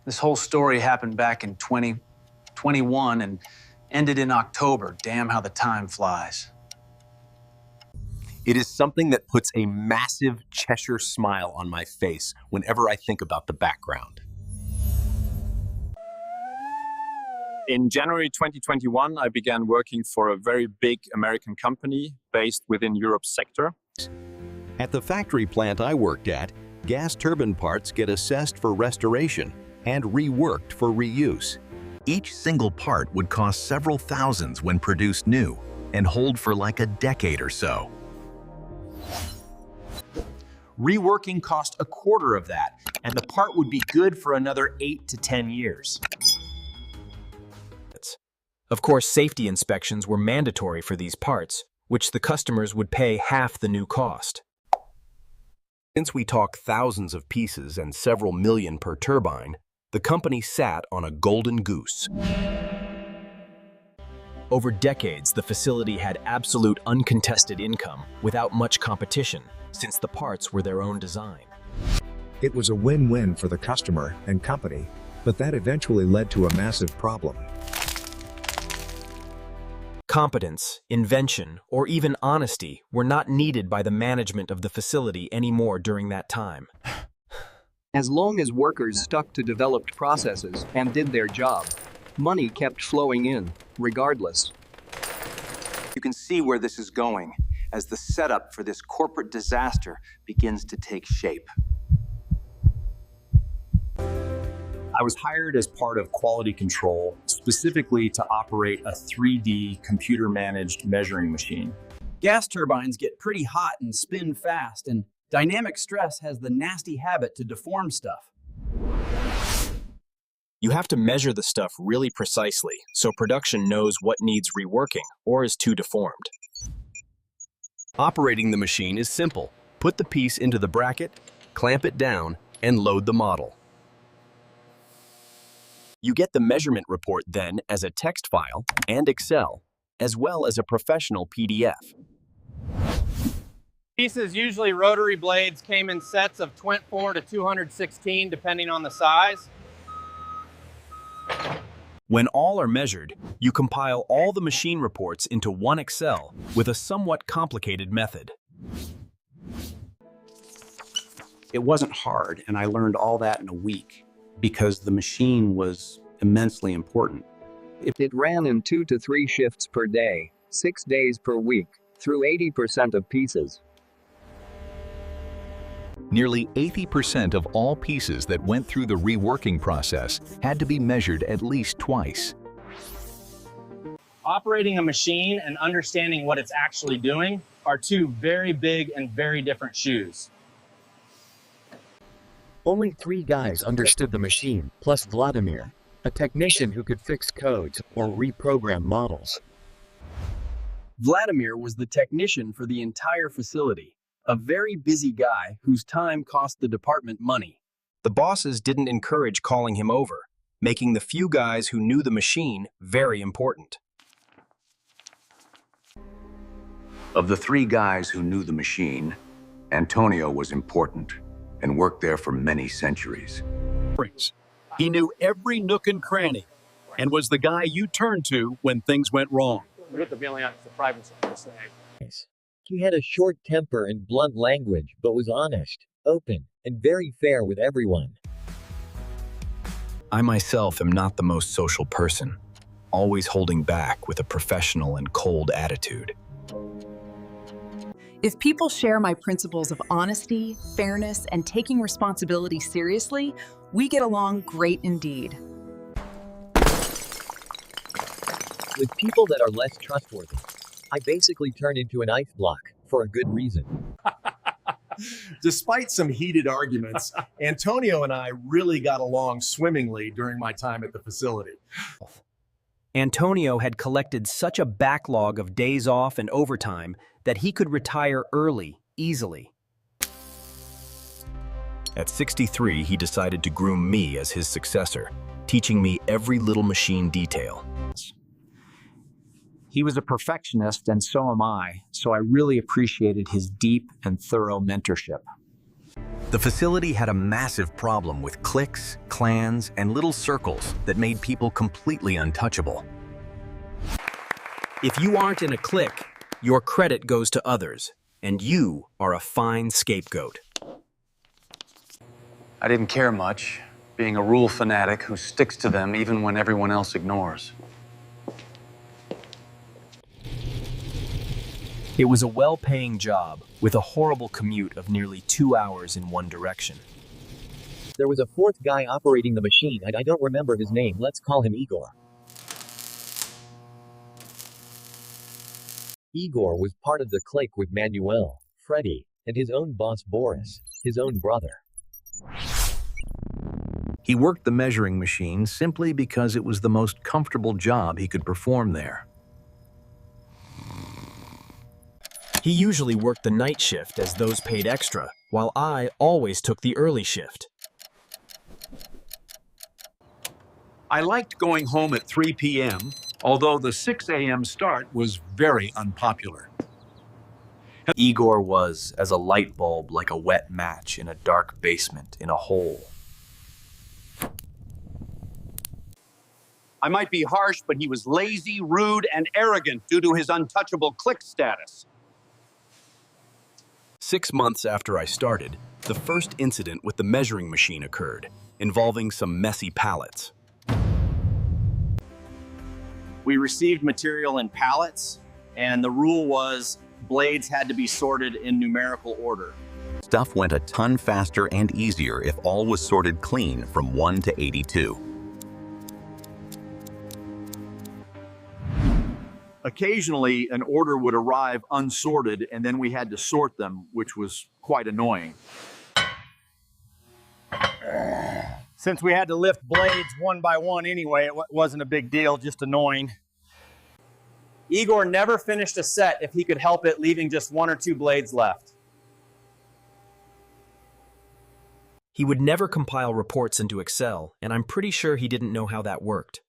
This whole story happened back in 2021 and ended in October. Damn how the time flies. It is something that puts a massive Cheshire smile on my face whenever I think about the background. In January 2021, I began working for a very big American company based within Europe's sector. At the factory plant I worked at, gas turbine parts get assessed for restoration and reworked for reuse. Each single part would cost several thousands when produced new and hold for like a decade or so. Reworking cost a quarter of that, and the part would be good for another 8 to 10 years. Of course, safety inspections were mandatory for these parts, which the customers would pay half the new cost. Since we talk thousands of pieces and several million per turbine, the company sat on a golden goose. Over decades, the facility had absolute uncontested income without much competition, since the parts were their own design. It was a win-win for the customer and company, but that eventually led to a massive problem. Competence, invention, or even honesty were not needed by the management of the facility anymore during that time. As long as workers stuck to developed processes and did their job, money kept flowing in, regardless. You can see where this is going as the setup for this corporate disaster begins to take shape. I was hired as part of quality control, specifically to operate a 3D computer-managed measuring machine. Gas turbines get pretty hot and spin fast, and dynamic stress has the nasty habit to deform stuff. You have to measure the stuff really precisely, so production knows what needs reworking or is too deformed. Operating the machine is simple. Put the piece into the bracket, clamp it down, and load the model. You get the measurement report then as a text file and Excel, as well as a professional PDF. Pieces, usually rotary blades, came in sets of 24 to 216 depending on the size. When all are measured, you compile all the machine reports into one Excel with a somewhat complicated method. It wasn't hard, and I learned all that in a week because the machine was immensely important. It ran in 2 to 3 shifts per day, 6 days per week, through 80% of pieces. Nearly 80% of all pieces that went through the reworking process had to be measured at least twice. Operating a machine and understanding what it's actually doing are two very big and very different shoes. Only 3 guys understood the machine, plus Vladimir, a technician who could fix codes or reprogram models. Vladimir was the technician for the entire facility, a very busy guy whose time cost the department money. The bosses didn't encourage calling him over, making the few guys who knew the machine very important. Of the 3 guys who knew the machine, Antonio was important and worked there for many centuries. He knew every nook and cranny and was the guy you turned to when things went wrong. He had a short temper and blunt language, but was honest, open, and very fair with everyone. I myself am not the most social person, always holding back with a professional and cold attitude. If people share my principles of honesty, fairness, and taking responsibility seriously, we get along great indeed. With people that are less trustworthy, I basically turn into an ice block, for a good reason. Despite some heated arguments, Antonio and I really got along swimmingly during my time at the facility. Antonio had collected such a backlog of days off and overtime that he could retire early, easily. At 63, he decided to groom me as his successor, teaching me every little machine detail. He was a perfectionist, and so am I, so I really appreciated his deep and thorough mentorship. The facility had a massive problem with cliques, clans, and little circles that made people completely untouchable. If you aren't in a clique, your credit goes to others, and you are a fine scapegoat. I didn't care much, being a rule fanatic who sticks to them even when everyone else ignores. It was a well-paying job with a horrible commute of nearly 2 hours in one direction. There was a fourth guy operating the machine, and I don't remember his name. Let's call him Igor. Igor was part of the clique with Manuel, Freddy, and his own boss Boris, his own brother. He worked the measuring machine simply because it was the most comfortable job he could perform there. He usually worked the night shift as those paid extra, while I always took the early shift. I liked going home at 3 p.m., although the 6 a.m. start was very unpopular. Igor was as a light bulb like a wet match in a dark basement in a hole. I might be harsh, but he was lazy, rude, and arrogant due to his untouchable clique status. 6 months after I started, the first incident with the measuring machine occurred, involving some messy pallets. We received material in pallets, and the rule was blades had to be sorted in numerical order. Stuff went a ton faster and easier if all was sorted clean from 1 to 82. Occasionally, an order would arrive unsorted, and then we had to sort them, which was quite annoying. Since we had to lift blades one by one anyway, it wasn't a big deal, just annoying. Igor never finished a set if he could help it, leaving just 1 or 2 blades left. He would never compile reports into Excel, and I'm pretty sure he didn't know how that worked.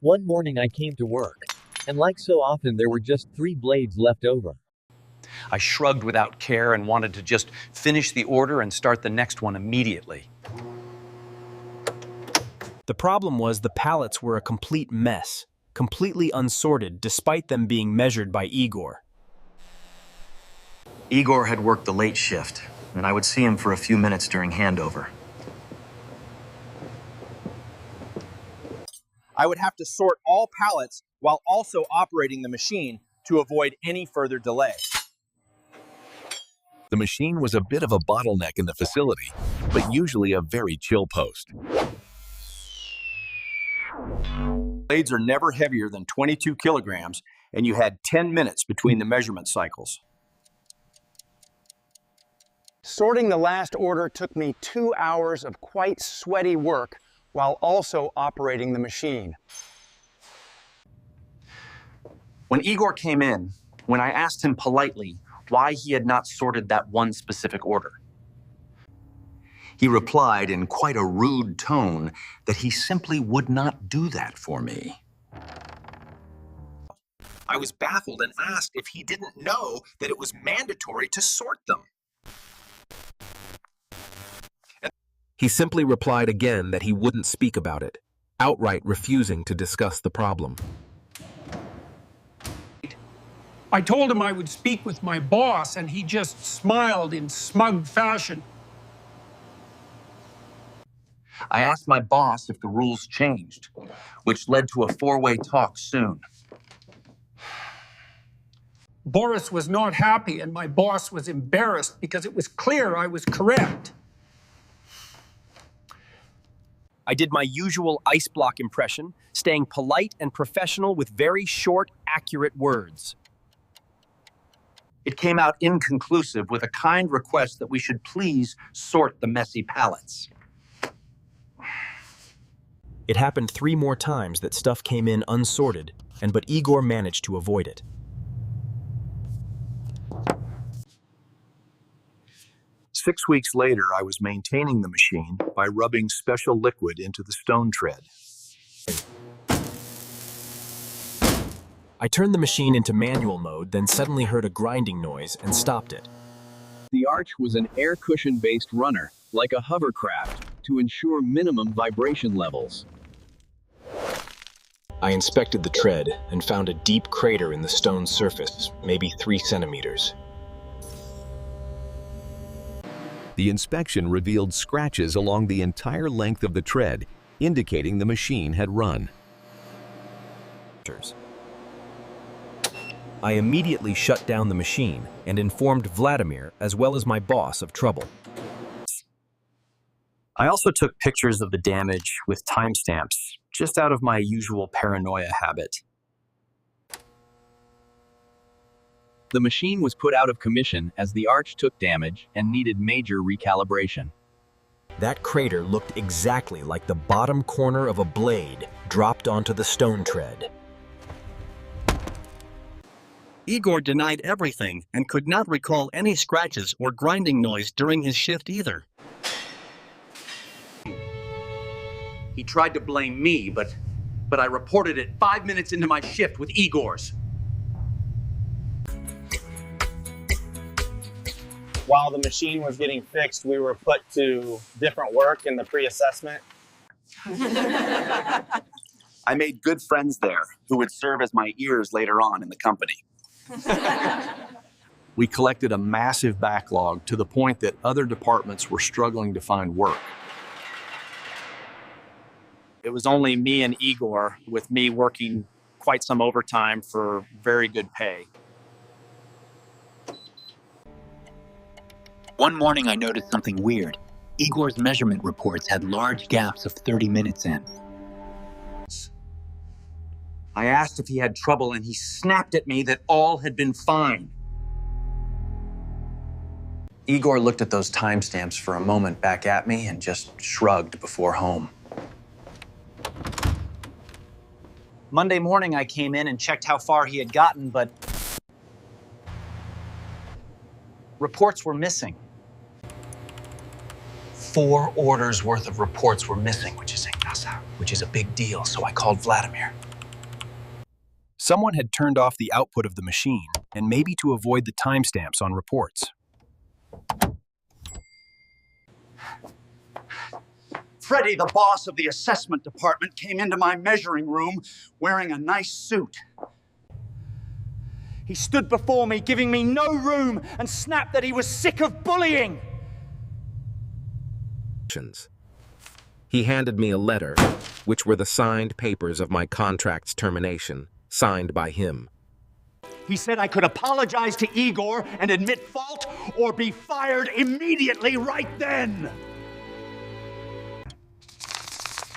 One morning I came to work, and like so often there were just 3 blades left over. I shrugged without care and wanted to just finish the order and start the next one immediately. The problem was the pallets were a complete mess, completely unsorted despite them being measured by Igor. Igor had worked the late shift, and I would see him for a few minutes during handover. I would have to sort all pallets while also operating the machine to avoid any further delay. The machine was a bit of a bottleneck in the facility, but usually a very chill post. Blades are never heavier than 22 kilograms, and you had 10 minutes between the measurement cycles. Sorting the last order took me 2 hours of quite sweaty work while also operating the machine. When Igor came in, when I asked him politely why he had not sorted that one specific order, he replied in quite a rude tone that he simply would not do that for me. I was baffled and asked if he didn't know that it was mandatory to sort them. He simply replied again that he wouldn't speak about it, outright refusing to discuss the problem. I told him I would speak with my boss, and he just smiled in smug fashion. I asked my boss if the rules changed, which led to a 4-way talk soon. Boris was not happy, and my boss was embarrassed because it was clear I was correct. I did my usual ice block impression, staying polite and professional with very short, accurate words. It came out inconclusive with a kind request that we should please sort the messy pallets. It happened 3 more times that stuff came in unsorted, but Igor managed to avoid it. Six weeks later, I was maintaining the machine by rubbing special liquid into the stone tread. I turned the machine into manual mode, then suddenly heard a grinding noise and stopped it. The Arch was an air cushion-based runner, like a hovercraft, to ensure minimum vibration levels. I inspected the tread and found a deep crater in the stone surface, maybe 3 centimeters. The inspection revealed scratches along the entire length of the tread, indicating the machine had run. I immediately shut down the machine and informed Vladimir as well as my boss of trouble. I also took pictures of the damage with timestamps, just out of my usual paranoia habit. The machine was put out of commission as the Arch took damage and needed major recalibration. That crater looked exactly like the bottom corner of a blade dropped onto the stone tread. Igor denied everything and could not recall any scratches or grinding noise during his shift either. He tried to blame me, but I reported it 5 minutes into my shift with Igor's. While the machine was getting fixed, we were put to different work in the pre-assessment. I made good friends there who would serve as my ears later on in the company. We collected a massive backlog to the point that other departments were struggling to find work. It was only me and Igor, with me working quite some overtime for very good pay. One morning I noticed something weird. Igor's measurement reports had large gaps of 30 minutes in. I asked if he had trouble, and he snapped at me that all had been fine. Igor looked at those timestamps for a moment back at me and just shrugged before home. Monday morning, I came in and checked how far he had gotten, but reports were missing. 4 orders worth of reports were missing, which is a big deal, so I called Vladimir. Someone had turned off the output of the machine, and maybe to avoid the timestamps on reports. Freddie, the boss of the assessment department, came into my measuring room wearing a nice suit. He stood before me, giving me no room, and snapped that he was sick of bullying. He handed me a letter, which were the signed papers of my contract's termination, signed by him. He said I could apologize to Igor and admit fault or be fired immediately right then.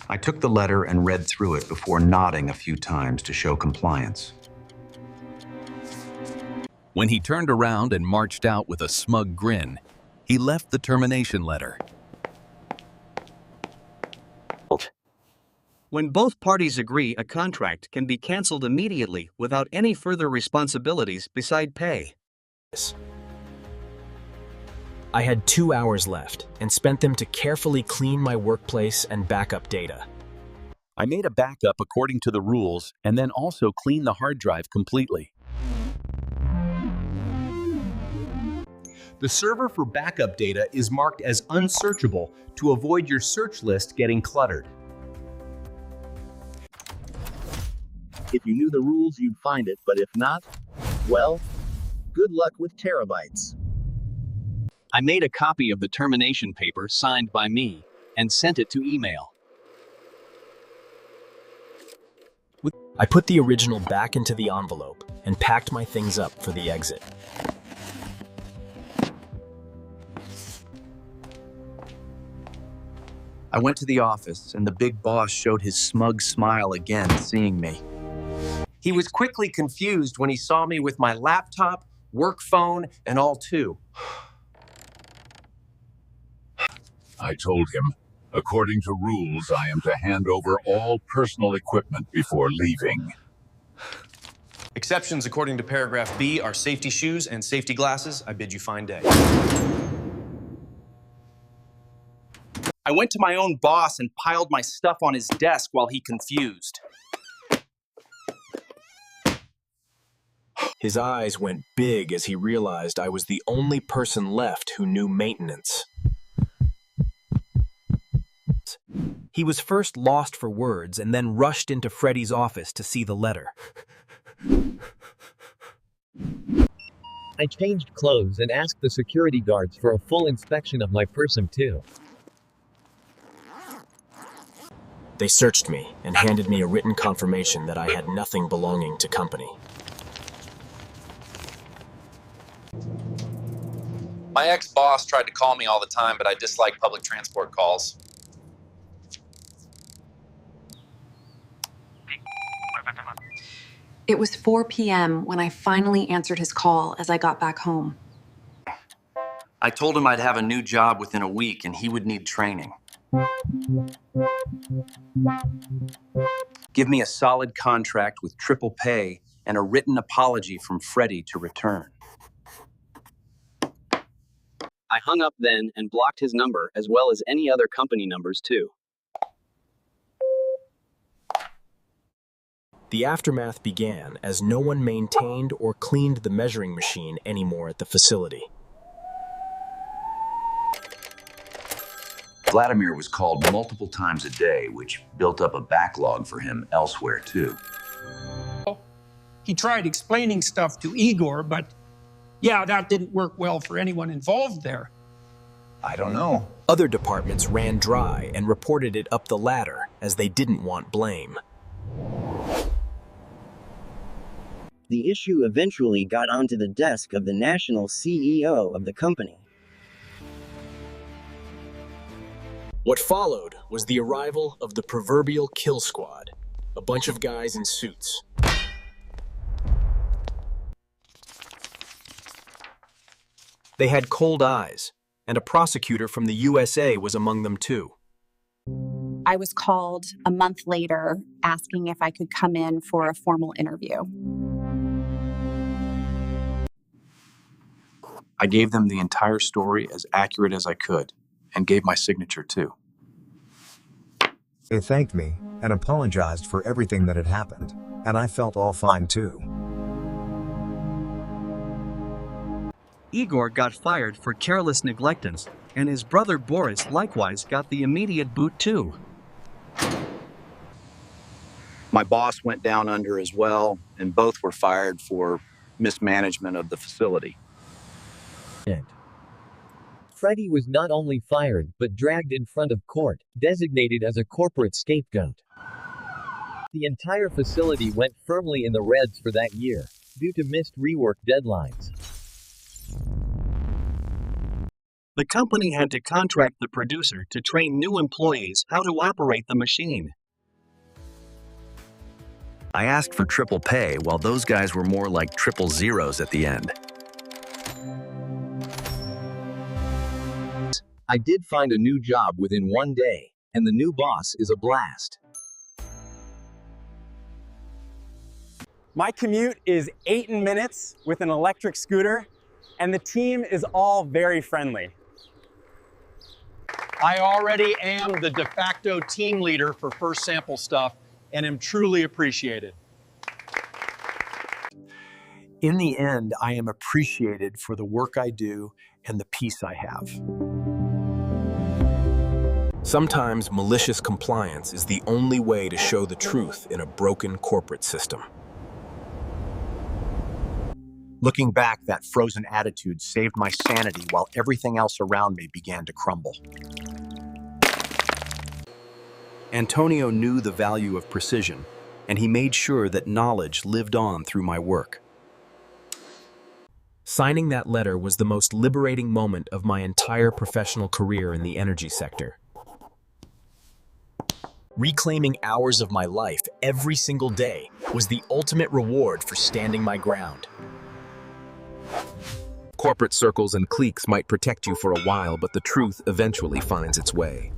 I took the letter and read through it before nodding a few times to show compliance. When he turned around and marched out with a smug grin, he left the termination letter. When both parties agree, a contract can be canceled immediately without any further responsibilities beside pay. I had 2 hours left and spent them to carefully clean my workplace and backup data. I made a backup according to the rules and then also cleaned the hard drive completely. The server for backup data is marked as unsearchable to avoid your search list getting cluttered. If you knew the rules, you'd find it, but if not, well, good luck with terabytes. I made a copy of the termination paper signed by me and sent it to email. I put the original back into the envelope and packed my things up for the exit. I went to the office, and the big boss showed his smug smile again, seeing me. He was quickly confused when he saw me with my laptop, work phone, and all too. I told him, according to rules, I am to hand over all personal equipment before leaving. Exceptions according to paragraph B are safety shoes and safety glasses. I bid you fine day. I went to my own boss and piled my stuff on his desk while he confused. His eyes went big as he realized I was the only person left who knew maintenance. He was first lost for words and then rushed into Freddie's office to see the letter. I changed clothes and asked the security guards for a full inspection of my person too. They searched me and handed me a written confirmation that I had nothing belonging to company. My ex-boss tried to call me all the time, but I dislike public transport calls. It was 4 p.m. when I finally answered his call as I got back home. I told him I'd have a new job within a week and he would need training. Give me a solid contract with triple pay and a written apology from Freddie to return. I hung up then and blocked his number as well as any other company numbers too. The aftermath began as no one maintained or cleaned the measuring machine anymore at the facility. Vladimir was called multiple times a day, which built up a backlog for him elsewhere, too. He tried explaining stuff to Igor, but yeah, that didn't work well for anyone involved there. I don't know. Other departments ran dry and reported it up the ladder as they didn't want blame. The issue eventually got onto the desk of the national CEO of the company. What followed was the arrival of the proverbial kill squad, a bunch of guys in suits. They had cold eyes, and a prosecutor from the USA was among them too. I was called a month later asking if I could come in for a formal interview. I gave them the entire story as accurate as I could and gave my signature too. They thanked me and apologized for everything that had happened, and I felt all fine too. Igor got fired for careless negligence, and his brother Boris likewise got the immediate boot too. My boss went down under as well, and both were fired for mismanagement of the facility. Freddie was not only fired but dragged in front of court, designated as a corporate scapegoat. The entire facility went firmly in the reds for that year, due to missed rework deadlines. The company had to contract the producer to train new employees how to operate the machine. I asked for triple pay while those guys were more like triple zeros at the end. I did find a new job within 1 day, and the new boss is a blast. My commute is 8 minutes with an electric scooter, and the team is all very friendly. I already am the de facto team leader for First Sample Stuff and am truly appreciated. In the end, I am appreciated for the work I do and the peace I have. Sometimes malicious compliance is the only way to show the truth in a broken corporate system. Looking back, that frozen attitude saved my sanity while everything else around me began to crumble. Antonio knew the value of precision, and he made sure that knowledge lived on through my work. Signing that letter was the most liberating moment of my entire professional career in the energy sector. Reclaiming hours of my life every single day was the ultimate reward for standing my ground. Corporate circles and cliques might protect you for a while, but the truth eventually finds its way.